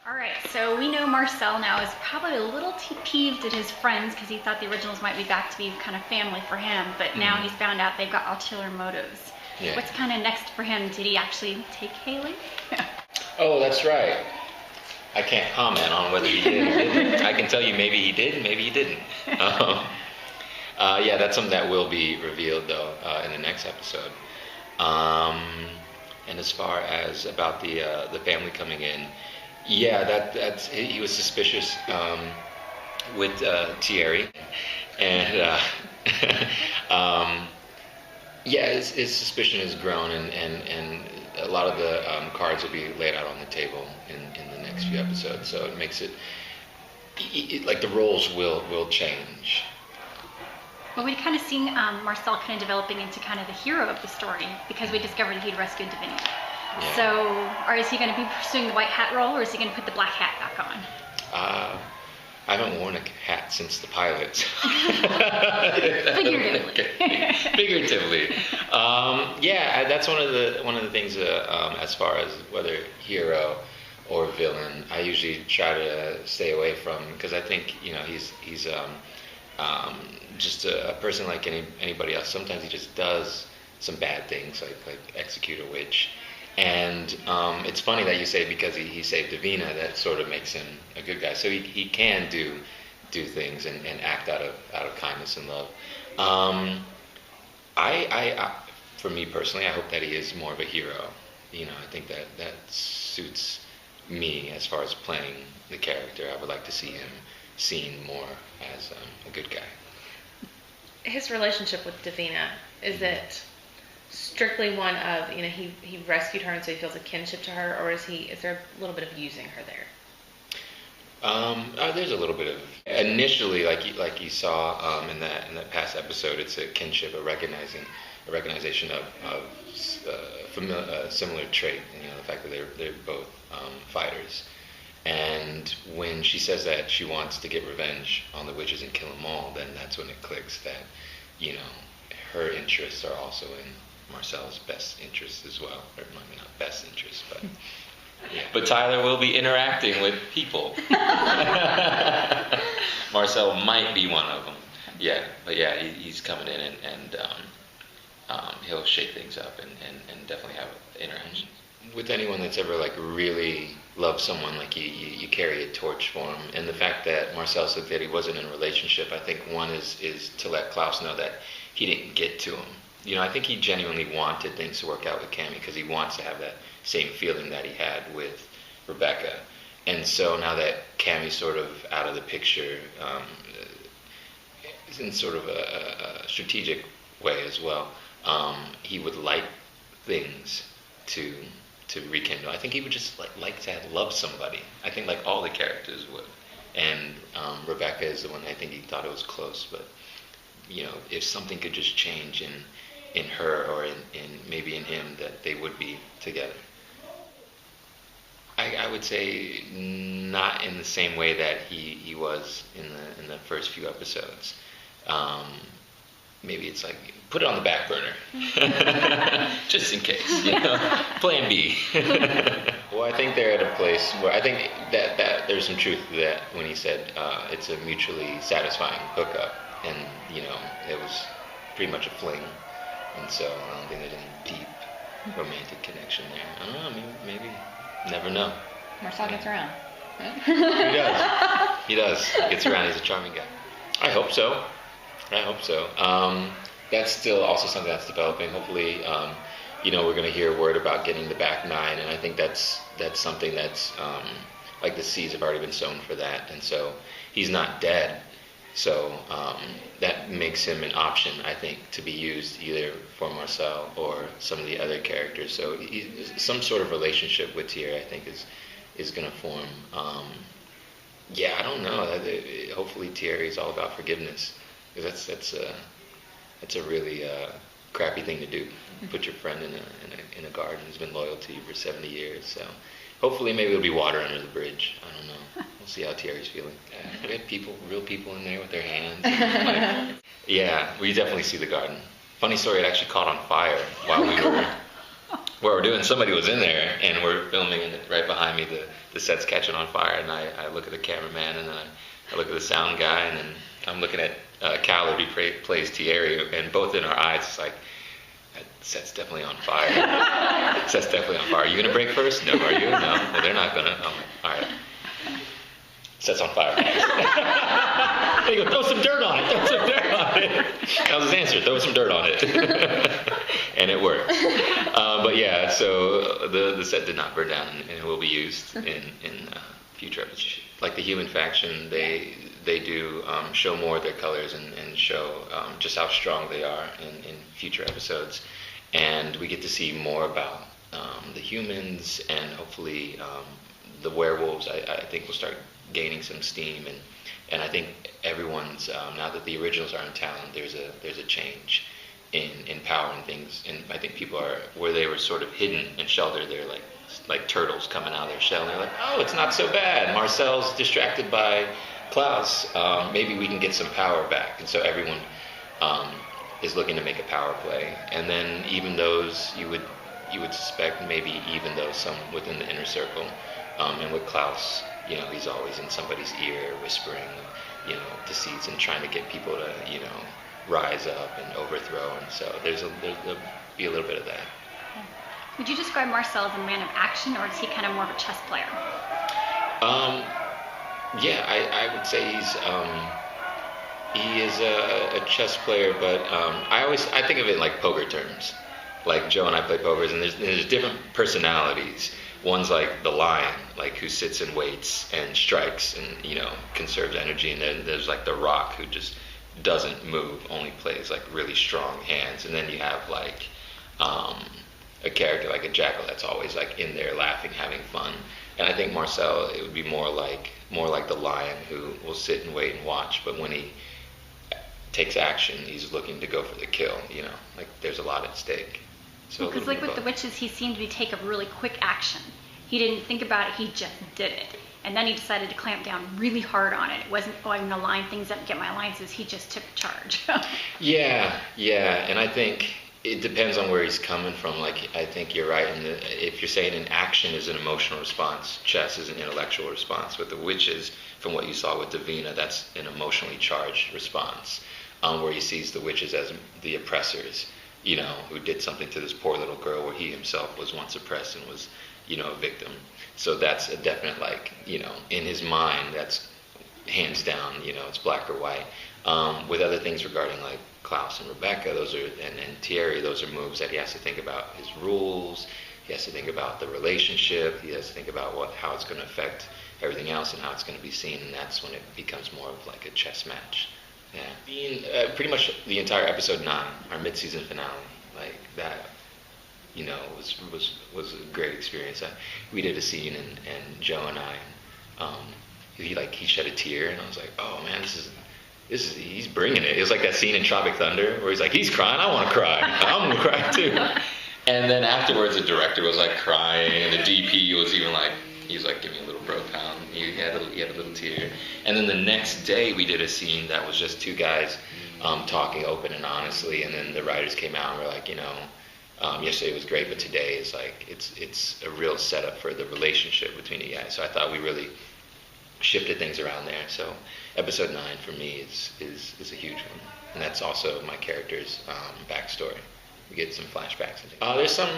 All right, so we know Marcel now is probably a little peeved at his friends because he thought the originals might be back to be kind of family for him, but now he's found out they've got ulterior motives. Yeah. What's kind of next for him? Did he actually take Haley? Oh, that's right. I can't comment on whether he did or didn't. I can tell you maybe he did, maybe he didn't. Yeah, that's something that will be revealed, though, in the next episode. And as far as about the family coming in, yeah, that's he was suspicious with Thierry, and yeah, his suspicion has grown, and a lot of the cards will be laid out on the table in the next few episodes. So it makes it like the roles will change. Well, we'd kind of seen Marcel kind of developing into kind of the hero of the story because we discovered he'd rescued Davina. Yeah. So, is he going to be pursuing the white hat role, or is he going to put the black hat back on? I haven't worn a hat since the pilot. Figuratively. Figuratively. Yeah, that's one of the things. As far as whether hero or villain, I usually try to stay away from, because I think he's just a person like anybody else. Sometimes he just does some bad things, like execute a witch. And it's funny that you say because he saved Davina, that sort of makes him a good guy. So he can do things and act out of kindness and love. I for me personally, I hope that he is more of a hero. I think that suits me as far as playing the character. I would like to see him seen more as a good guy. His relationship with Davina, is it strictly one of, he rescued her and so he feels a kinship to her, or is there a little bit of using her there? There's a little bit of, initially, like you saw in that past episode, it's a kinship, a recognition of similar trait, the fact that they're both fighters. And when she says that she wants to get revenge on the witches and kill them all, then that's when it clicks that, her interests are also in Marcel's best interests as well. Or maybe not best interests, but yeah. But Tyler will be interacting with people. Marcel might be one of them. Yeah, but yeah, he's coming in and he'll shake things up and definitely have interaction. With anyone that's ever really loved someone, you carry a torch for him. And the fact that Marcel said that he wasn't in a relationship, I think one is to let Klaus know that he didn't get to him. I think he genuinely wanted things to work out with Cammy because he wants to have that same feeling that he had with Rebecca. And so now that Cammy's sort of out of the picture, in sort of a strategic way as well, he would like things to rekindle. I think he would just like to love somebody. I think like all the characters would. And Rebecca is the one I think he thought it was close, but if something could just change in her or in maybe in him, that they would be together. I would say not in the same way that he was in the first few episodes. Maybe it's put it on the back burner, just in case, Plan B. Well, I think they're at a place where I think that there's some truth to that when he said it's a mutually satisfying hookup, and it was pretty much a fling, and so I don't think there's any deep romantic connection there. I don't know, maybe never know. Marcel gets around. He does. He gets around. He's a charming guy. I hope so. That's still also something that's developing. Hopefully, we're going to hear word about getting the back nine, and I think that's something that's the seeds have already been sown for that, and so he's not dead. So that makes him an option, I think, to be used either for Marcel or some of the other characters. So some sort of relationship with Thierry, I think, is going to form. I don't know. Hopefully, Thierry is all about forgiveness, because that's a really crappy thing to do. Put your friend in a garden who's been loyal to you for 70 years. So hopefully, maybe it'll be water under the bridge. I don't know. We'll see how Thierry's feeling. We had real people in there with their hands. Yeah, we definitely see the garden. Funny story, it actually caught on fire while we were what we're doing, somebody was in there, and we're filming, and right behind me, the set's catching on fire, and I look at the cameraman, and then I look at the sound guy, and then I'm looking at Cal, who plays Thierry, and both in our eyes, it's like, that set's definitely on fire. Set's definitely on fire. Are you going to break first? No. Are you? No. Well, they're not going to. Oh, all right. Set's on fire. They go, throw some dirt on it. Throw some dirt on it. That was his answer. Throw some dirt on it. And it worked. But yeah, so the set did not burn down, and it will be used in future episodes. Like the Human faction, they do show more of their colors and show just how strong they are in future episodes. And we get to see more about the humans, and hopefully the werewolves, I think, will start gaining some steam. And I think everyone's, now that the originals are in town, there's a change in power and things. And I think people are, where they were sort of hidden and sheltered, they're like turtles coming out of their shell. And they're like, oh, it's not so bad. Marcel's distracted by Klaus. Maybe we can get some power back. And so everyone is looking to make a power play. And then even those you would suspect, maybe even those some within the inner circle. And with Klaus, he's always in somebody's ear whispering, deceits and trying to get people to, rise up and overthrow. And so there'll be a little bit of that. Would you describe Marcel as a man of action, or is he kind of more of a chess player? Yeah, I would say he is a chess player, but I think of it in like poker terms. Like Joe and I play poker, and there's different personalities. One's like the lion, like who sits and waits and strikes and conserves energy, and then there's like the rock, who just doesn't move, only plays like really strong hands. And then you have like a character like a jackal that's always like in there laughing, having fun. And I think Marcel, it would be more like the lion, who will sit and wait and watch, but when he takes action, he's looking to go for the kill. Like there's a lot at stake. So because like with the witches, he seemed to take a really quick action. He didn't think about it, he just did it. And then he decided to clamp down really hard on it. It wasn't, I'm going to line things up and get my alliances. He just took charge. Yeah. And I think it depends on where he's coming from. Like, I think you're right. If you're saying an action is an emotional response, chess is an intellectual response. With the witches, from what you saw with Davina, that's an emotionally charged response, where he sees the witches as the oppressors, who did something to this poor little girl, where he himself was once oppressed and was, a victim. So that's a definite, in his mind, that's hands down, it's black or white. With other things regarding like Klaus and Rebecca, and Thierry, those are moves that he has to think about his rules. He has to think about the relationship. He has to think about how it's going to affect everything else and how it's going to be seen. And that's when it becomes more of like a chess match. Yeah, being pretty much the entire episode 9, our mid-season finale, like that, was a great experience. We did a scene, and Joe and I, he shed a tear, and I was like, oh man, this is he's bringing it. It was like that scene in Tropic Thunder where he's like, he's crying, I want to cry, I'm gonna cry too. And then afterwards, the director was like crying, and the DP was even like, he was like, give me a little bro pound. He had a little tear. And then the next day, we did a scene that was just two guys talking open and honestly. And then the writers came out and were like, yesterday was great, but today is like, it's a real setup for the relationship between you guys. So I thought we really shifted things around there. So episode 9 for me is a huge one. And that's also my character's backstory. We get some flashbacks. There's some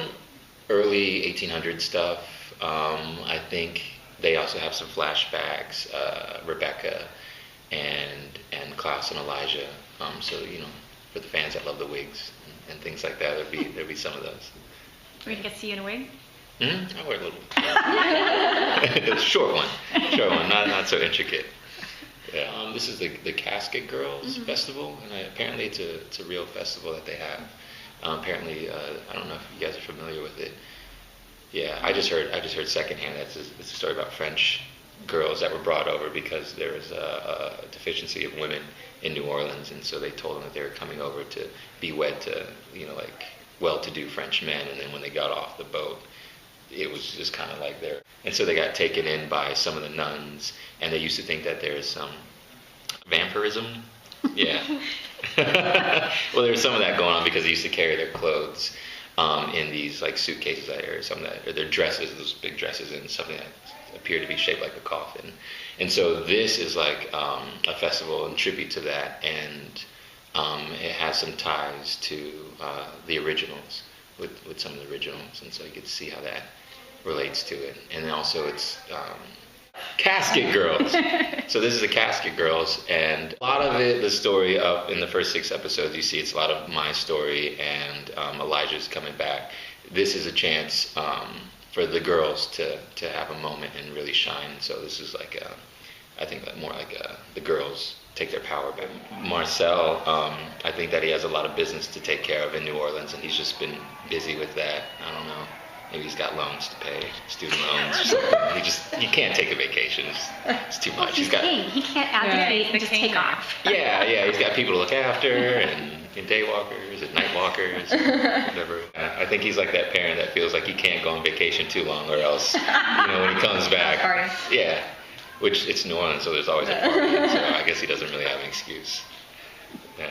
early 1800 stuff. I think they also have some flashbacks, Rebecca and Klaus and Elijah. So for the fans that love the wigs and things like that, there'll be some of those. We can get to see you in a wig. I wear a little, a short one, not so intricate. Yeah. This is the Casket Girls Festival, and apparently it's a real festival that they have. Apparently, I don't know if you guys are familiar with it. Yeah, I just heard secondhand that it's a story about French girls that were brought over because there was a deficiency of women in New Orleans, and so they told them that they were coming over to be wed to, like well-to-do French men, and then when they got off the boat, it was just kind of like there. And so they got taken in by some of the nuns, and they used to think that there's some vampirism. Yeah. Well, there was some of that going on because they used to carry their clothes in these like suitcases or something or their dresses, those big dresses, and something that appeared to be shaped like a coffin. And so this is like a festival and tribute to that, and it has some ties to the originals with some of the originals, and so you get to see how that relates to it. And then also it's Casket Girls. So this is the Casket Girls, and a lot of it, the story up in the first 6 episodes, you see it's a lot of my story, and Elijah's coming back. This is a chance for the girls to have a moment and really shine. So this is like I think more like the girls take their power back. Marcel, I think that he has a lot of business to take care of in New Orleans, and he's just been busy with that. I don't know. Maybe he's got loans to pay, student loans or something. He can't take a vacation. It's too much. He's king. He can't advocate and just take off. Yeah. He's got people to look after and day walkers and night walkers, whatever. I think he's like that parent that feels like he can't go on vacation too long, or else, when he comes back, yeah. Which it's New Orleans, so there's always a party. So I guess he doesn't really have an excuse. Yeah.